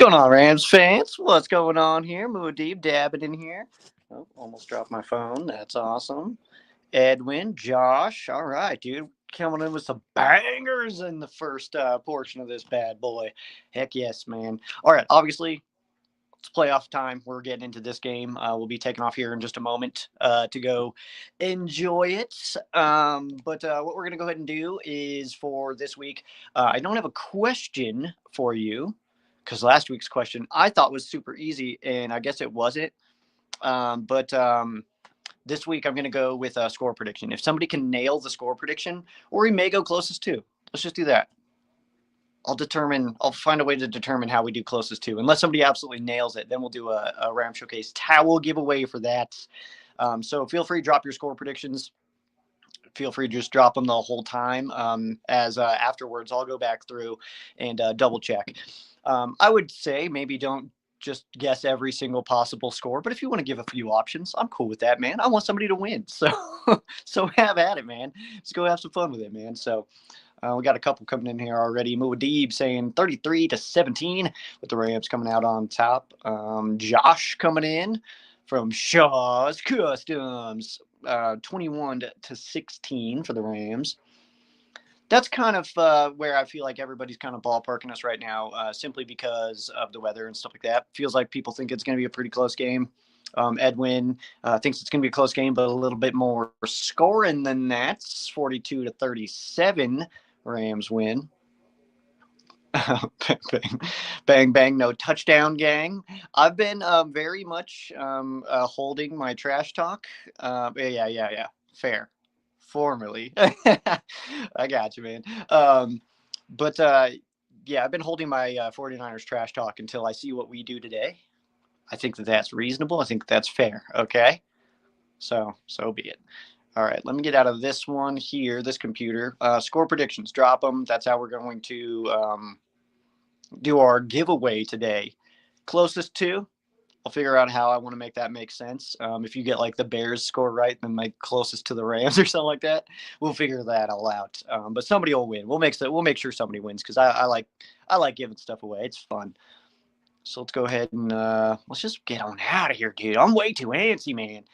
going on, Rams fans? What's going on here? Muad'Dib dabbing in here. Oh, almost dropped my phone. That's awesome. Edwin, Josh. All right, dude. Coming in with some bangers in the first portion of this bad boy. Heck yes, man. All right, obviously, it's playoff time. We're getting into this game. We'll be taking off here in just a moment to go enjoy it. But what we're going to go ahead and do is for this week, I don't have a question for you because last week's question I thought was super easy, and I guess it wasn't. But this week I'm going to go with a score prediction. If somebody can nail the score prediction, or he may go closest to, let's just do that. I'll find a way to determine how we do closest to. Unless somebody absolutely nails it, then we'll do a Ram Showcase towel giveaway for that. So feel free to drop your score predictions. Feel free to just drop them the whole time. As afterwards, I'll go back through and double check. I would say maybe don't just guess every single possible score, but if you want to give a few options, I'm cool with that, man. I want somebody to win, so have at it, man. Let's go have some fun with it, man. So. We got a couple coming in here already. Muad'Dib saying 33-17 with the Rams coming out on top. Josh coming in from Shaw's Customs, 21-16 for the Rams. That's kind of where I feel like everybody's kind of ballparking us right now, simply because of the weather and stuff like that. Feels like people think it's going to be a pretty close game. Edwin thinks it's going to be a close game, but a little bit more scoring than that. 42-37. Rams win. Bang, bang, bang, bang, no touchdown, gang. I've been very much holding my trash talk. Yeah. Fair. Formerly. I got you, man. But yeah, I've been holding my 49ers trash talk until I see what we do today. I think that's reasonable. I think that's fair. Okay. So be it. All right, let me get out of this one here, this computer. Score predictions, drop them. That's how we're going to do our giveaway today. Closest to, I'll figure out how I want to make that make sense. If you get like the Bears score right, then like closest to the Rams or something like that, we'll figure that all out. But somebody will win. We'll make sure somebody wins because I like giving stuff away. It's fun. So let's go ahead and let's just get on out of here, dude. I'm way too antsy, man.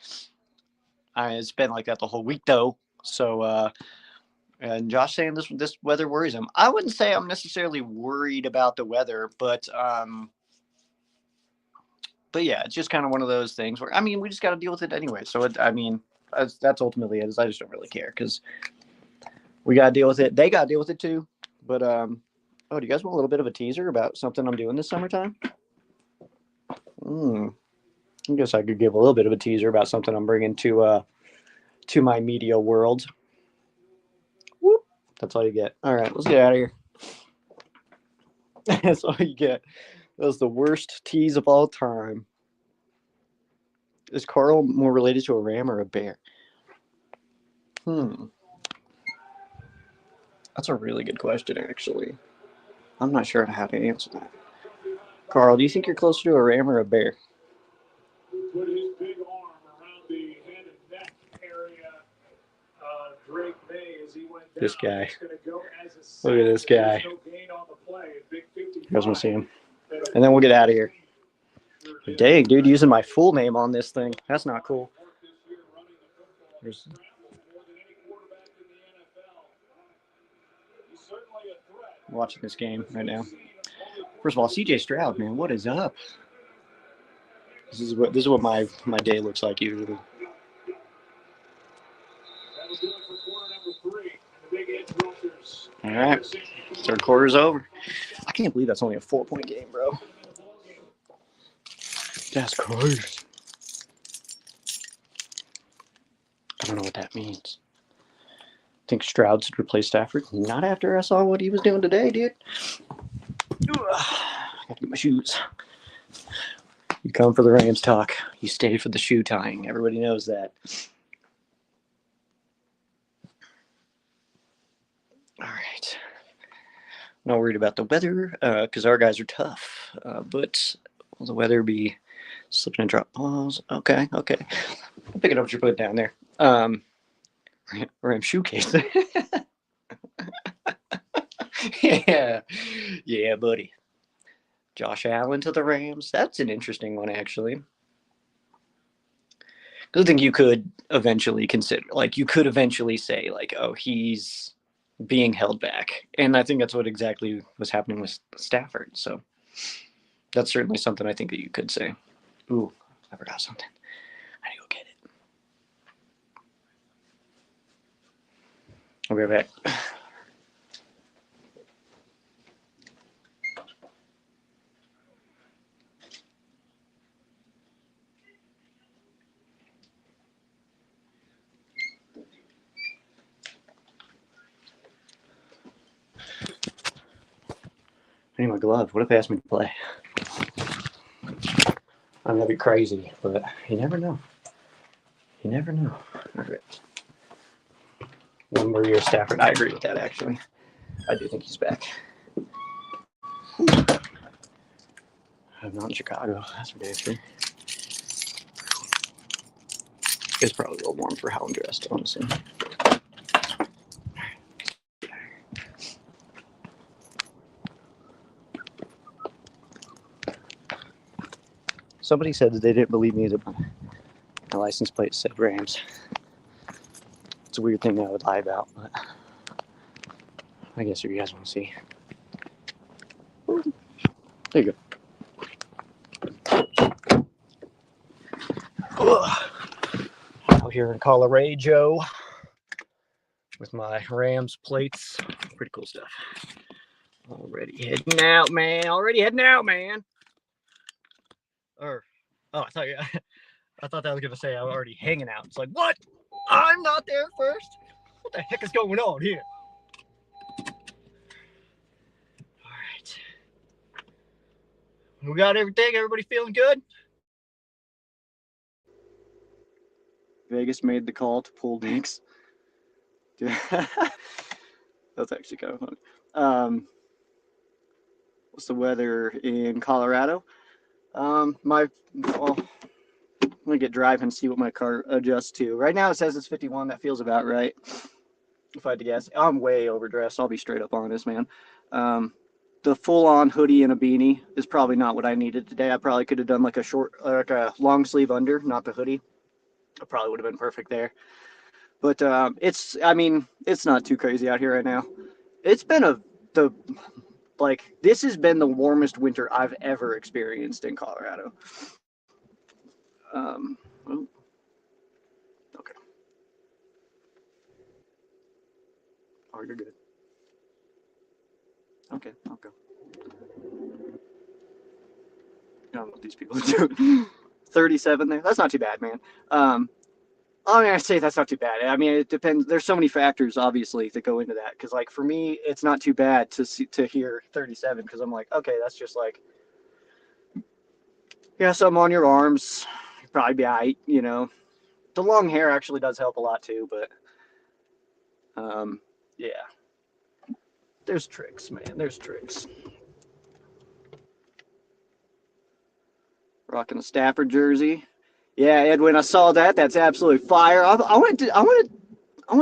It's been like that the whole week, though. So, and Josh saying this weather worries him. I wouldn't say I'm necessarily worried about the weather, but yeah, it's just kind of one of those things where we just got to deal with it anyway. So, that's ultimately it. I just don't really care because we got to deal with it. They got to deal with it too. But do you guys want a little bit of a teaser about something I'm doing this summertime? I guess I could give a little bit of a teaser about something I'm bringing to my media world. Whoop. That's all you get. All right, let's get out of here. That's all you get. That was the worst tease of all time. Is Carl more related to a ram or a bear? That's a really good question, actually. I'm not sure how to answer that. Carl, do you think you're closer to a ram or a bear? Put his big arm around the head and neck area. Drake May as he went down. This guy. Go look at this guy. No gain on the play. You guys want to see him? And then we'll get out of here. Dang, dude, using my full name on this thing. That's not cool. I'm watching this game right now. First of all, CJ Stroud, man, what is up? This is what my day looks like usually. All right, third quarter's over. I can't believe that's only a 4-point game, bro. That's crazy. I don't know what that means. Think Stroud should replace Stafford? Not after I saw what he was doing today, dude. I gotta get my shoes. You come for the Rams talk. You stay for the shoe tying. Everybody knows that. All right. I'm not worried about the weather because our guys are tough. But will the weather be slipping and drop balls? Okay. I'll pick it up what you put it down there. Ram shoe case. Yeah, buddy. Josh Allen to the Rams. That's an interesting one, actually. I think you could eventually consider, like, you could eventually say, like, oh, he's being held back. And I think that's what exactly was happening with Stafford. So that's certainly something I think that you could say. Ooh, I forgot something. I need to go get it. I'll be right back. I need my glove. What if they ask me to play? I'm gonna be crazy, but you never know. You never know. All right. One more year, Stafford. I agree with that, actually. I do think he's back. I'm not in Chicago. That's for damn sure. It's probably a little warm for how I'm dressed, honestly. Somebody said that they didn't believe me that my license plate said Rams. It's a weird thing that I would lie about, but I guess you guys want to see. There you go. Out here in Colorado with my Rams plates. Pretty cool stuff. Already heading out, man. Or, oh, I thought that was gonna say I'm already hanging out. It's like, what? I'm not there first. What the heck is going on here? All right. We got everything. Everybody feeling good? Vegas made the call to pull Knicks. That's actually kind of funny. What's the weather in Colorado? I'm gonna get driving and see what my car adjusts to. Right now it says it's 51. That feels about right. If I had to guess, I'm way overdressed. I'll be straight up honest, man. The full-on hoodie and a beanie is probably not what I needed today. I probably could have done like a long sleeve under, not the hoodie. It probably would have been perfect there. But it's not too crazy out here right now. It's been this has been the warmest winter I've ever experienced in Colorado. Okay. Oh, you're good. Okay, I'll go. I don't know what these people are doing. 37 there. That's not too bad, man. I say that's not too bad. I mean, it depends. There's so many factors, obviously, that go into that. Because, like, for me, it's not too bad to hear 37. Because I'm like, okay, that's just like, yeah, something on your arms. You'd probably be alright, you know. The long hair actually does help a lot too, but yeah. There's tricks, man. There's tricks. Rocking a Stafford jersey. Yeah, Edwin, I saw that. That's absolutely fire. I went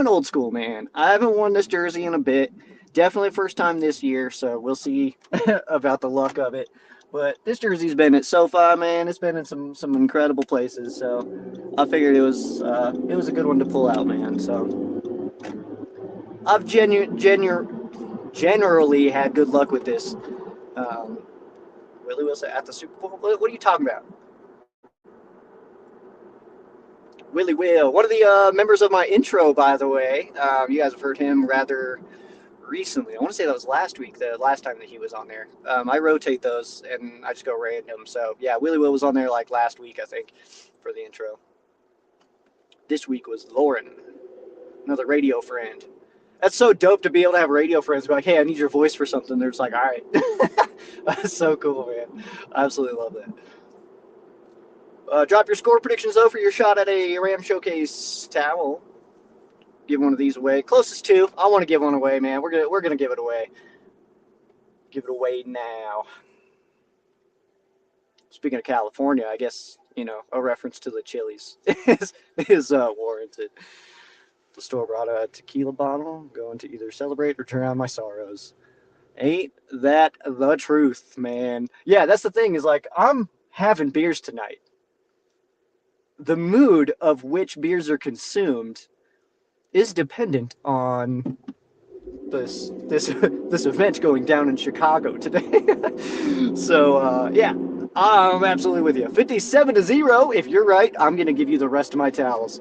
old school, man. I haven't worn this jersey in a bit. Definitely first time this year, so we'll see about the luck of it. But this jersey's been at SoFi, man. It's been in some incredible places, so I figured it was a good one to pull out, man. So I've generally had good luck with this. Willie Wilson at the Super Bowl. What are you talking about? Willie Will, one of the members of my intro, by the way. You guys have heard him rather recently. I want to say that was last week, the last time that he was on there. I rotate those and I just go random. So yeah, Willie Will was on there like last week, I think, for the intro. This week was Lauren, another radio friend. That's so dope to be able to have radio friends be like, hey, I need your voice for something. They're just like, all right. That's so cool, man. I absolutely love that. Drop your score predictions, though, for your shot at a Ram Showcase towel. Give one of these away. Closest two. I want to give one away, man. We're gonna give it away. Give it away now. Speaking of California, I guess a reference to the Chili's is warranted. The store brought a tequila bottle. I'm going to either celebrate or turn out my sorrows. Ain't that the truth, man? Yeah, that's the thing is like I'm having beers tonight. The mood of which beers are consumed is dependent on this this event going down in Chicago today. So yeah, I'm absolutely with you. 57-0. If you're right, I'm gonna give you the rest of my towels.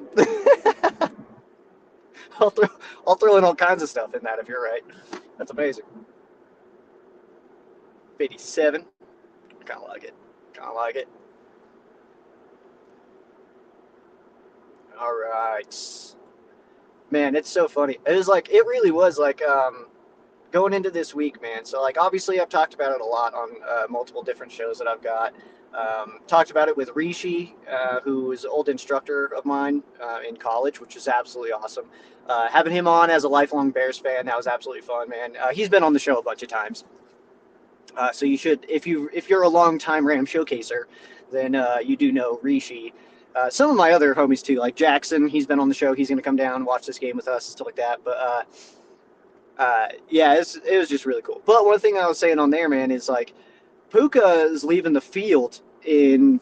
I'll throw I'll throw in all kinds of stuff in that if you're right. That's amazing. 57. Kind of like it. Kind of like it. All right. Man, it's so funny. It was like it really was like going into this week, man. So like obviously I've talked about it a lot on multiple different shows that I've got. Talked about it with Rishi, who is an old instructor of mine in college, which is absolutely awesome. Having him on as a lifelong Bears fan, that was absolutely fun, man. He's been on the show a bunch of times, so you should, if you're a long time Ram showcaser, then you do know Rishi. Some of my other homies too, like Jackson, he's been on the show. He's going to come down and watch this game with us, stuff like that. But yeah, it was just really cool. But one thing I was saying on there, man, is like Puka is leaving the field in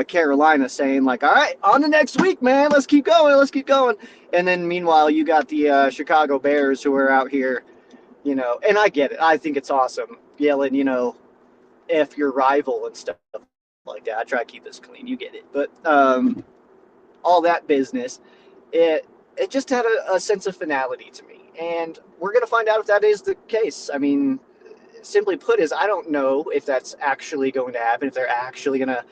Carolina, saying like, "All right, on to next week, man. Let's keep going. Let's keep going." And then meanwhile, you got the Chicago Bears who are out here, and I get it. I think it's awesome yelling, "F your rival" and stuff like that. I try to keep this clean. You get it, but all that business, it it just had a sense of finality to me, and we're gonna find out if that is the case. I mean, simply put, is I don't know if that's actually going to happen. If they're actually gonna,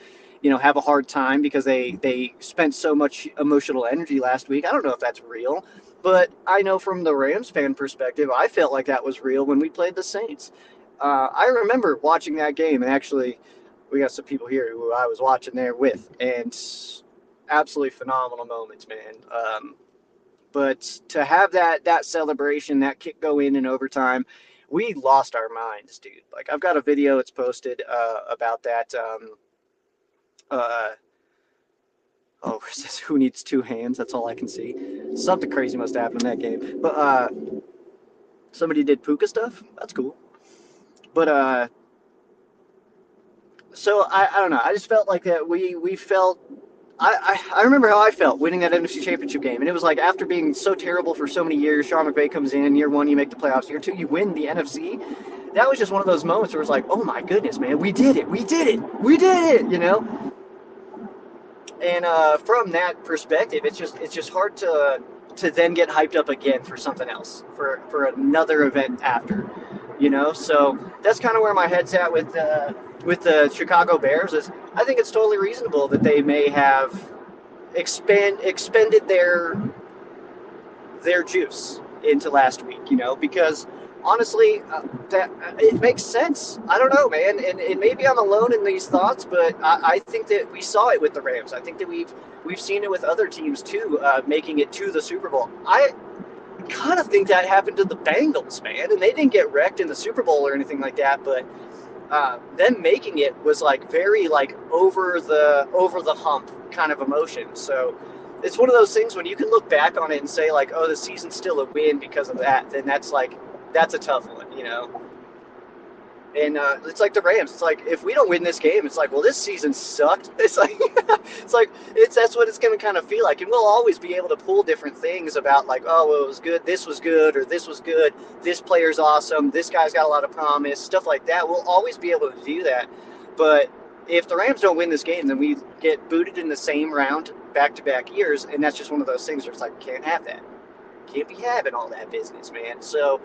have a hard time because they spent so much emotional energy last week. I don't know if that's real, but I know from the Rams fan perspective, I felt like that was real when we played the Saints. I remember watching that game, and actually, we got some people here who I was watching there with, and absolutely phenomenal moments, man. But to have that celebration, that kick go in overtime, we lost our minds, dude. Like I've got a video it's posted about that. Uh, oh, it says who needs two hands? That's all I can see. Something crazy must happen in that game. But somebody did puka stuff. That's cool. But so I don't know. I just felt like that we felt I remember how I felt winning that NFC Championship game. And it was like after being so terrible for so many years, Sean McVay comes in, year one, you make the playoffs, year two, you win the NFC. That was just one of those moments where it was like, oh my goodness, man, we did it. We did it. We did it. And from that perspective, it's just hard to then get hyped up again for something else, for another event after. So that's kind of where my head's at with the Chicago Bears. Is I think it's totally reasonable that they may have expended their juice into last week, because honestly, that it makes sense. I don't know, man, and maybe I'm alone in these thoughts, but I think that we saw it with the Rams. I think that we've seen it with other teams too, making it to the Super Bowl. I kind of think that happened to the Bengals, man, and they didn't get wrecked in the Super Bowl or anything like that, but them making it was like very like over the hump kind of emotion. So it's one of those things when you can look back on it and say like, oh, the season's still a win because of that. Then that's a tough one. And it's like the Rams. It's like if we don't win this game, it's like, well, this season sucked. It's like that's what it's going to kind of feel like. And we'll always be able to pull different things about like, oh, well, it was good, this was good, or this was good. This player's awesome. This guy's got a lot of promise, stuff like that. We'll always be able to do that. But if the Rams don't win this game, then we get booted in the same round back-to-back years, and that's just one of those things where it's like, can't have that. Can't be having all that business, man. So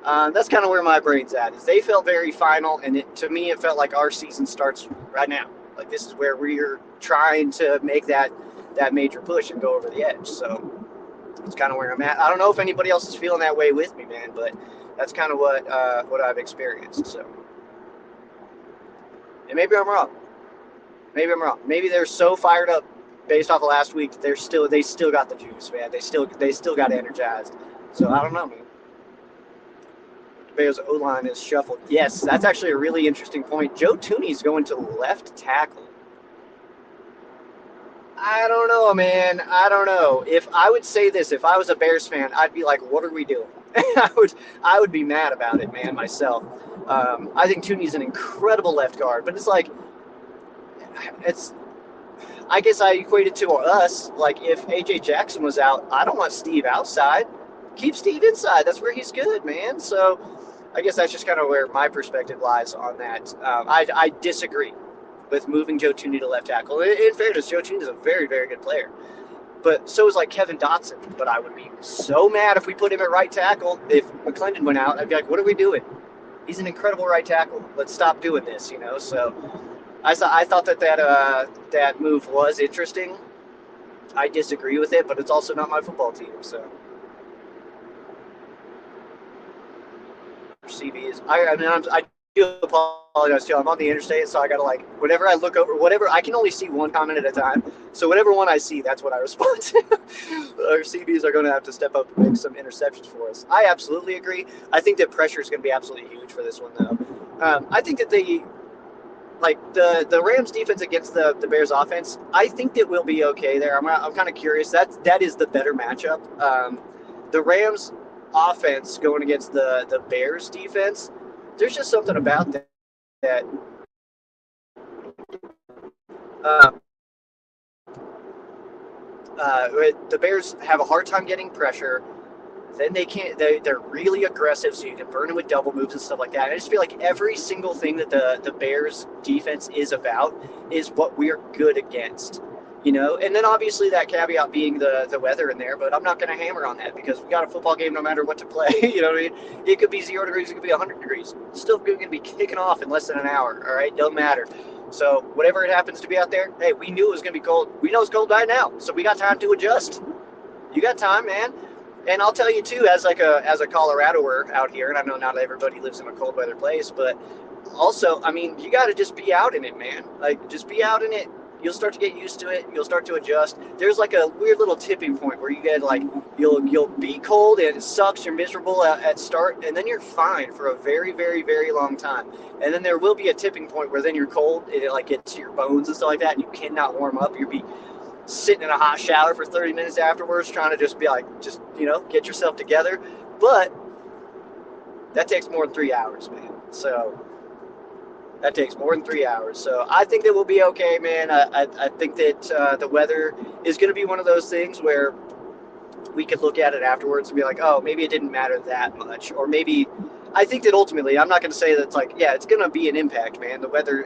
that's kind of where my brain's at. Is they felt very final, and to me, it felt like our season starts right now. Like this is where we're trying to make that major push and go over the edge. So that's kind of where I'm at. I don't know if anybody else is feeling that way with me, man, but that's kind of what I've experienced. So, and maybe I'm wrong. Maybe I'm wrong. Maybe they're so fired up based off of last week that they still got the juice, man. They still got energized. So I don't know, man. Bears O-line is shuffled. Yes, that's actually a really interesting point. Joe Tooney's going to left tackle. I don't know, man. I don't know. If I would say this, if I was a Bears fan, I'd be like, what are we doing? I would be mad about it, man, myself. I think Tooney's an incredible left guard, but it's like it's. I guess I equate it to us. Like if AJ Jackson was out, I don't want Steve outside. Keep Steve inside. That's where he's good, man. So I guess that's just kind of where my perspective lies on that. I disagree with moving Joe Tooney to left tackle. In fairness, Joe Tooney is a very, very good player. But so is like Kevin Dotson. But I would be so mad if we put him at right tackle. If McClendon went out, I'd be like, what are we doing? He's an incredible right tackle. Let's stop doing this, you know? So I thought that move was interesting. I disagree with it, but it's also not my football team. So CBs. I do apologize too. I'm on the interstate, so I gotta like whenever I look over, whatever I can only see one comment at a time. So whatever one I see, that's what I respond to. Our CBs are going to have to step up and make some interceptions for us. I absolutely agree. I think that pressure is going to be absolutely huge for this one, though. I think that the Rams defense against the Bears offense, I think that we'll be okay there. I'm kind of curious. That is the better matchup. The Rams offense going against the Bears defense, there's just something about that uh, the Bears have a hard time getting pressure. Then they can't. They're really aggressive, so you can burn them with double moves and stuff like that. And I just feel like every single thing that the Bears defense is about is what we're good against, you know. And then obviously that caveat being the weather in there, but I'm not going to hammer on that because we got a football game no matter what to play. You know what I mean? It could be 0 degrees, it could be 100 degrees. It's still going to be kicking off in less than an hour. All right, don't matter. So whatever it happens to be out there, hey, we knew it was going to be cold. We know it's cold by now, so we got time to adjust. You got time, man. And I'll tell you too, as a Coloradoer out here, and I know not everybody lives in a cold weather place, but also, I mean, you got to just be out in it, man. Like, just be out in it. You'll start to get used to it. You'll start to adjust. There's like a weird little tipping point where you get like you'll be cold and it sucks. You're miserable at start, and then you're fine for a very, very, very long time. And then there will be a tipping point where then you're cold and it like gets to your bones and stuff like that, and you cannot warm up. You'll be sitting in a hot shower for 30 minutes afterwards trying to just be like, just, you know, get yourself together. But that takes more than 3 hours, man. So that takes more than 3 hours. So I think that we'll be okay, man. I think that the weather is going to be one of those things where we could look at it afterwards and be like, oh, maybe it didn't matter that much. Or maybe I think that ultimately, I'm not going to say that it's like, yeah, it's going to be an impact, man. The weather,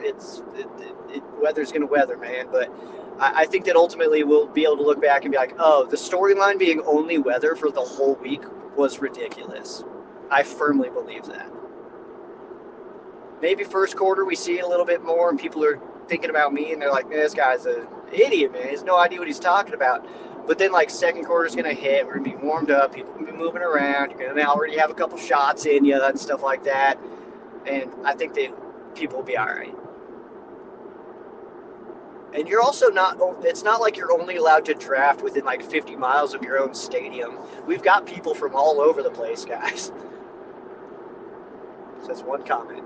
weather's going to weather, man. But I think that ultimately we'll be able to look back and be like, oh, the storyline being only weather for the whole week was ridiculous. I firmly believe that. Maybe first quarter we see it a little bit more and people are thinking about me and they're like, this guy's an idiot, man. He has no idea what he's talking about. But then like second quarter's gonna hit, we're gonna be warmed up, people can be moving around, you're gonna already have a couple shots in you and stuff like that. And I think that people will be all right. And you're also not, it's not like you're only allowed to draft within like 50 miles of your own stadium. We've got people from all over the place, guys. So that's one comment.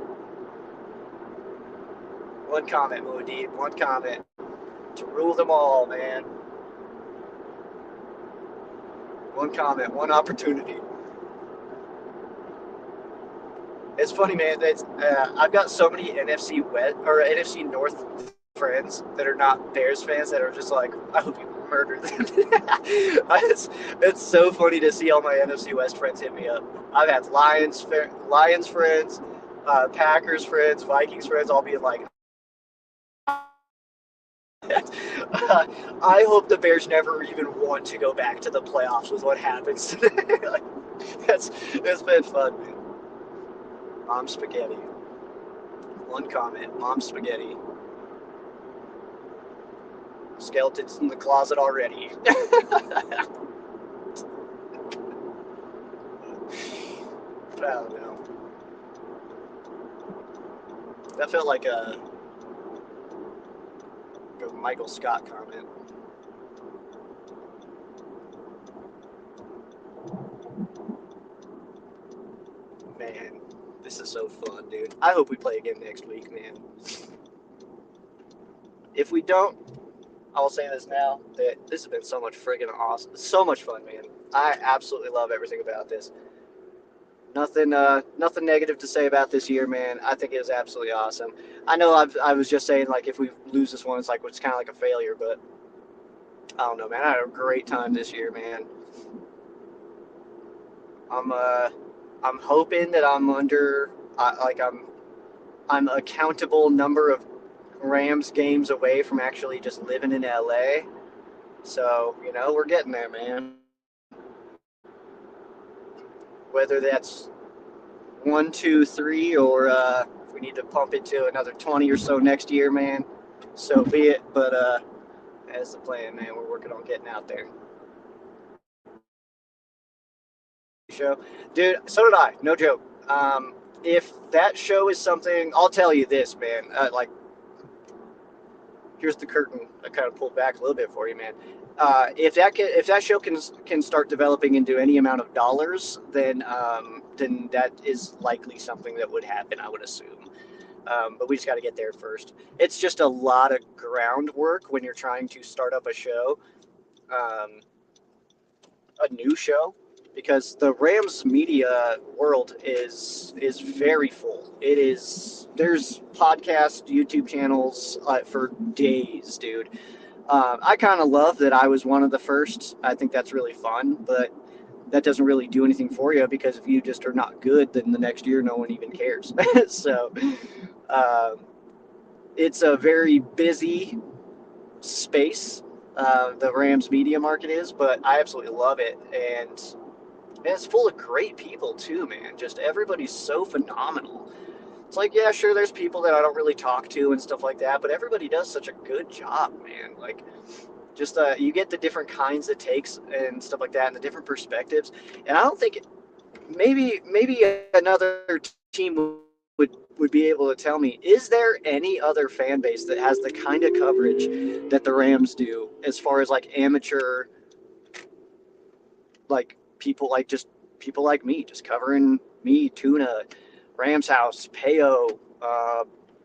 One comment, Muad'Dib. One comment. To rule them all, man. One comment, one opportunity. It's funny, man. I've got so many NFC West or NFC North friends that are not Bears fans that are just like, I hope you murder them. It's so funny to see all my NFC West friends hit me up. I've had Lions friends, Packers friends, Vikings friends, all being like, I hope the Bears never even want to go back to the playoffs with what happens today. Like, it's been fun, man. Mom spaghetti. One comment. Mom spaghetti. Skeletons in the closet already. I don't know. That felt like a Michael Scott comment. Man, this is so fun, dude. I hope we play again next week, man. If we don't, I will say this now, that this has been so much friggin' awesome. So much fun, man. I absolutely love everything about this. Nothing negative to say about this year, man. I think it was absolutely awesome. I know I was just saying like if we lose this one, it's kind of like a failure, but I don't know, man. I had a great time this year, man. I'm uh I'm hoping that I'm under like I'm a countable number of Rams games away from actually just living in LA. So, we're getting there, man. Whether that's 1, 2, 3, or if we need to pump it to another 20 or so next year, man, so be it. But that's the plan, man. We're working on getting out there. Show, dude. So did I. No joke. If that show is something, I'll tell you this, man. Like, here's the curtain. I kind of pulled back a little bit for you, man. If that show can start developing into any amount of dollars, then that is likely something that would happen. I would assume. But we just got to get there first. It's just a lot of groundwork when you're trying to start up a show, um, a new show, because the Rams media world is very full. There's podcast, YouTube channels for days, dude. I kind of love that I was one of the first. I think that's really fun, but that doesn't really do anything for you because if you just are not good, then the next year no one even cares. So um, it's a very busy space. The Rams media market is, but I absolutely love it, and it's full of great people too, man. Just everybody's so phenomenal. It's like, yeah, sure, there's people that I don't really talk to and stuff like that, but everybody does such a good job, man. Like, just you get the different kinds of takes and stuff like that, and the different perspectives. And I don't think maybe another team would be able to tell me, is there any other fan base that has the kind of coverage that the Rams do as far as like amateur, like people like me just covering me, Tuna, Rams House, Peo,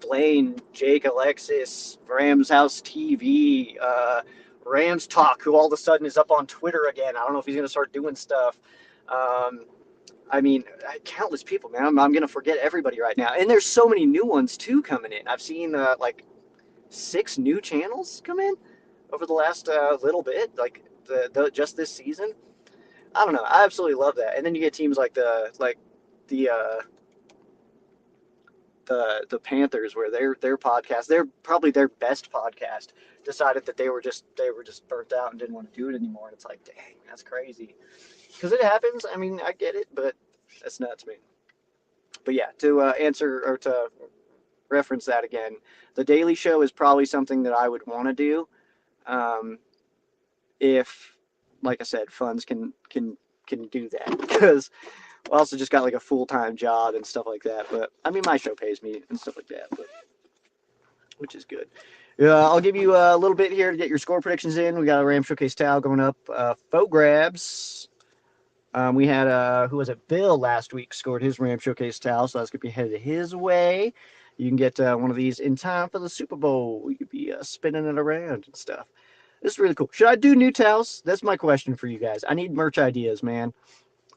Blaine, Jake, Alexis, Rams House TV, Rams Talk, who all of a sudden is up on Twitter again. I don't know if he's going to start doing stuff. Um, I mean, countless people, man. I'm going to forget everybody right now. And there's so many new ones, too, coming in. I've seen, like, 6 new channels come in over the last little bit, like, just this season. I don't know. I absolutely love that. And then you get teams like the the Panthers, where their podcast, they're probably their best podcast, decided that they were just burnt out and didn't want to do it anymore. And it's like, dang, that's crazy. Because it happens. I mean, I get it, but that's nuts, man. But yeah, to answer or to reference that again, the Daily Show is probably something that I would want to do, um, if, like I said, funds can do that. Because I also just got like a full-time job and stuff like that. But I mean, my show pays me and stuff like that, but which is good. I'll give you a little bit here to get your score predictions in. We got a Ram Showcase towel going up. Faux grabs. We had who was it? Bill last week scored his Ram Showcase towel, so that's gonna be headed his way. You can get one of these in time for the Super Bowl. You could be spinning it around and stuff. This is really cool. Should I do new towels? That's my question for you guys. I need merch ideas, man.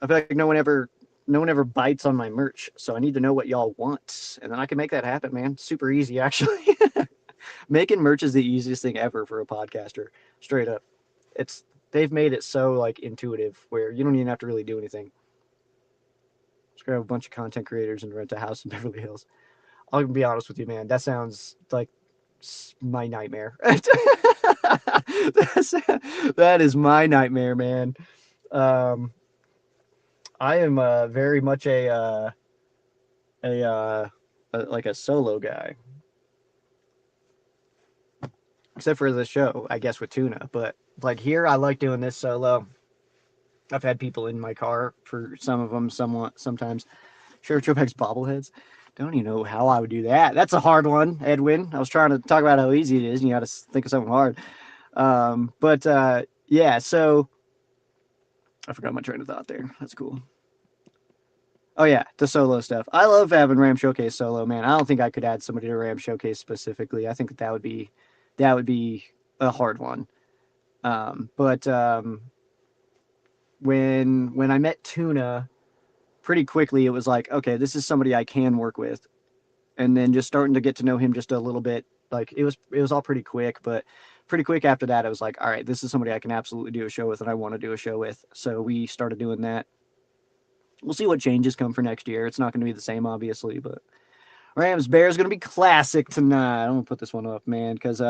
I feel like no one ever bites on my merch, so I need to know what y'all want, and then I can make that happen, man. Super easy, actually. Making merch is the easiest thing ever for a podcaster. Straight up, they've made it so like intuitive where you don't even have to really do anything. Just grab a bunch of content creators and rent a house in Beverly Hills. I'll be honest with you, man. That sounds like my nightmare. That is my nightmare, man. Um, I am very much like a solo guy, except for the show, I guess, with Tuna. But like here, I like doing this solo. I've had people in my car for some of them, sometimes. Sheriff Chopek's bobbleheads. Don't even know how I would do that. That's a hard one, Edwin. I was trying to talk about how easy it is, and you got to think of something hard. But yeah, so I forgot my train of thought there. That's cool. Oh yeah, the solo stuff. I love having Ram Showcase solo, man. I don't think I could add somebody to Ram Showcase specifically. I think that would be a hard one. But when I met Tuna, pretty quickly it was like, okay, this is somebody I can work with. And then just starting to get to know him just a little bit. Like it was all pretty quick, but pretty quick after that, I was like, all right, this is somebody I can absolutely do a show with and I want to do a show with. So we started doing that. We'll see what changes come for next year. It's not going to be the same, obviously, but Rams-Bears going to be classic tonight. I'm going to put this one up, man, because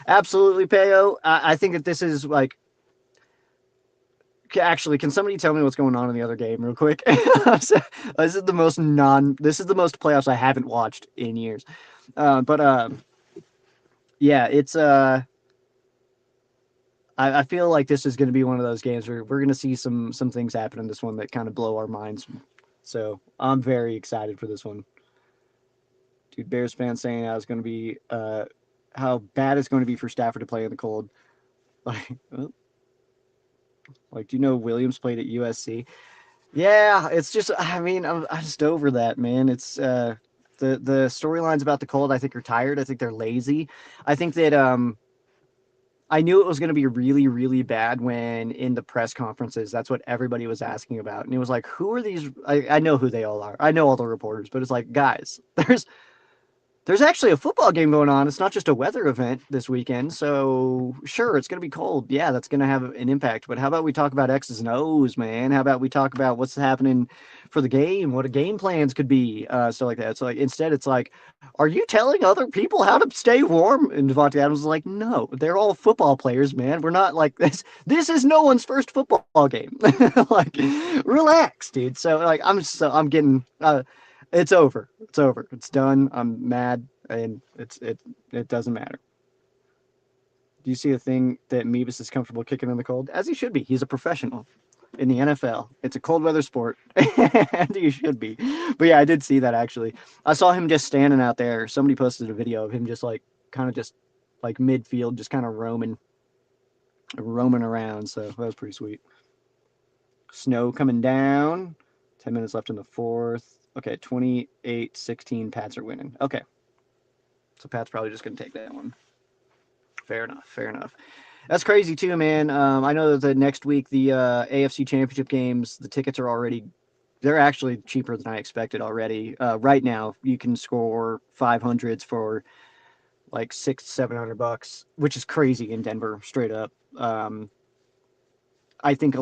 absolutely, Peo. I think that this is like, actually, can somebody tell me what's going on in the other game real quick? This is the most playoffs I haven't watched in years. But yeah, it's I feel like this is going to be one of those games where we're going to see some things happen in this one that kind of blow our minds. So I'm very excited for this one. Dude, Bears fans saying how it's going to be how bad it's going to be for Stafford to play in the cold. Like, do you know Williams played at USC? Yeah, it's just, I mean, I'm just over that, man. It's the storylines about the cold, I think, are tired. I think they're lazy. I think that I knew it was going to be really, really bad when in the press conferences, that's what everybody was asking about. And it was like, who are these? I know who they all are. I know all the reporters, but it's like, guys, there's actually a football game going on. It's not just a weather event this weekend. So sure, it's going to be cold. Yeah, that's going to have an impact. But how about we talk about X's and O's, man? How about we talk about what's happening for the game, what a game plans could be, stuff like that. So like instead, it's like, are you telling other people how to stay warm? And Devontae Adams was like, no, they're all football players, man. We're not like this. This is no one's first football game. Like, relax, dude. So like, I'm getting. It's over. It's over. It's done. I'm mad, and it doesn't matter. Do you see a thing that Meebus is comfortable kicking in the cold? As he should be. He's a professional in the NFL. It's a cold weather sport, and he should be. But yeah, I did see that actually. I saw him just standing out there. Somebody posted a video of him just like kind of just like midfield, just kind of roaming around. So that was pretty sweet. Snow coming down. 10 minutes left in the fourth. Okay, 28-16, Pats are winning. Okay. So Pat's probably just going to take that one. Fair enough. That's crazy too, man. I know that the next week, the AFC Championship games, the tickets are already, they're actually cheaper than I expected already. Right now, you can score 500s for like $600-700, which is crazy in Denver, straight up. I think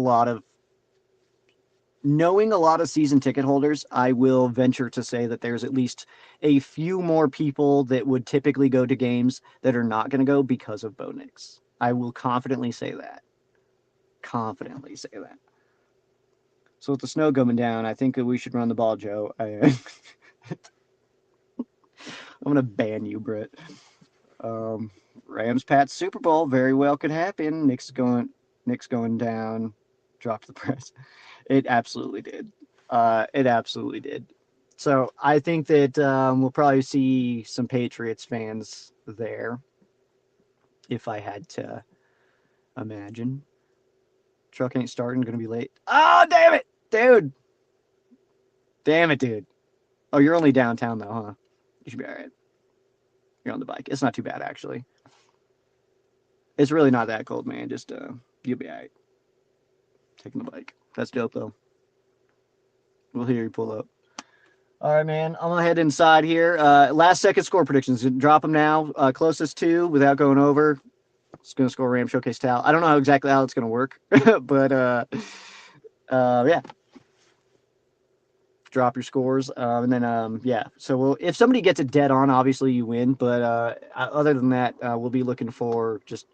knowing a lot of season ticket holders, I will venture to say that there's at least a few more people that would typically go to games that are not going to go because of Bo Nix. I will confidently say that. So with the snow coming down, I think that we should run the ball, Joe. I'm going to ban you, Britt. Rams Pats Super Bowl very well could happen. Nick's going down. Dropped the press. It absolutely did. So I think that we'll probably see some Patriots fans there, if I had to imagine. Truck ain't starting. Going to be late. Oh, damn it, dude. Oh, you're only downtown though, huh? You should be all right. You're on the bike. It's not too bad actually. It's really not that cold, man. Just you'll be all right. Taking the bike. That's dope though. We'll hear you pull up. All right, man. I'm going to head inside here. Last second score predictions. Drop them now. Closest to without going over. It's going to score Ram Showcase Towel. I don't know exactly how it's going to work, but yeah. Drop your scores. And then, yeah. So if somebody gets it dead on, obviously you win. But other than that, we'll be looking for just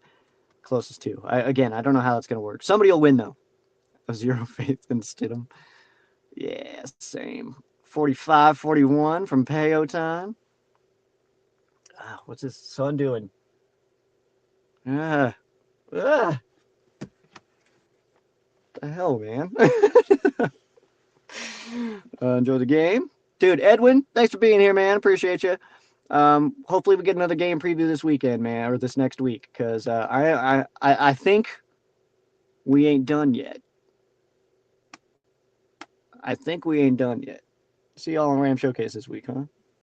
closest to. Again, I don't know how it's going to work. Somebody will win, though. A zero faith in Stidham. Yeah, same. 45-41 from Payo time. What's his son doing? The hell, man. Enjoy the game. Dude, Edwin, thanks for being here, man. Appreciate you. Hopefully we get another game preview this weekend, man, or this next week, because I think we ain't done yet. See y'all on Ram Showcase this week, huh?